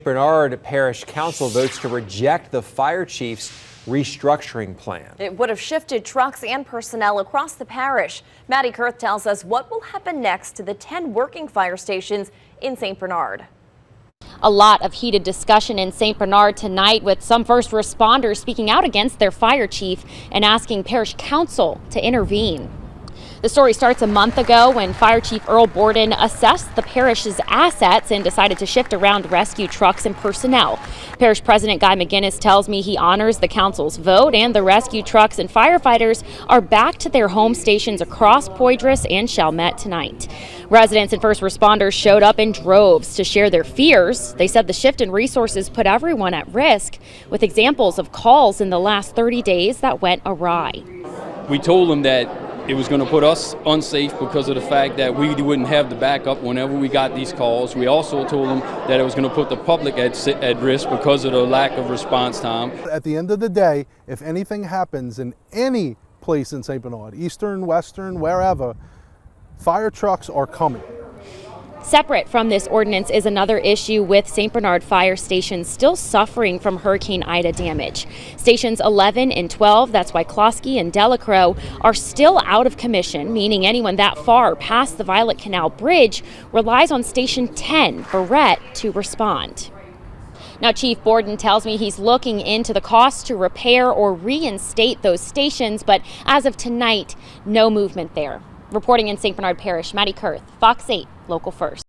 Bernard Parish Council votes to reject the fire chief's restructuring plan. It would have shifted trucks and personnel across the parish. Maddie Kurth tells us what will happen next to the 10 working fire stations in St. Bernard. A lot of heated discussion in St. Bernard tonight, with some first responders speaking out against their fire chief and asking parish council to intervene. The story starts a month ago when Fire Chief Earl Borden assessed the parish's assets and decided to shift around rescue trucks and personnel. Parish President Guy McGinnis tells me he honors the council's vote, and the rescue trucks and firefighters are back to their home stations across Poydras and Chalmette tonight. Residents and first responders showed up in droves to share their fears. They said the shift in resources put everyone at risk, with examples of calls in the last 30 days that went awry. We told them that it was going to put us unsafe because of the fact that we wouldn't have the backup whenever we got these calls. We also told them that it was going to put the public at risk because of the lack of response time. At the end of the day, if anything happens in any place in St. Bernard, eastern, western, wherever, fire trucks are coming. Separate from this ordinance is another issue with St. Bernard fire stations still suffering from Hurricane Ida damage. Stations 11 and 12, that's Wyclosky and Delacroix, are still out of commission, meaning anyone that far past the Violet Canal Bridge relies on Station 10, Barrett, to respond. Now, Chief Borden tells me he's looking into the cost to repair or reinstate those stations, but as of tonight, no movement there. Reporting in St. Bernard Parish, Maddie Kurth, Fox 8, Local First.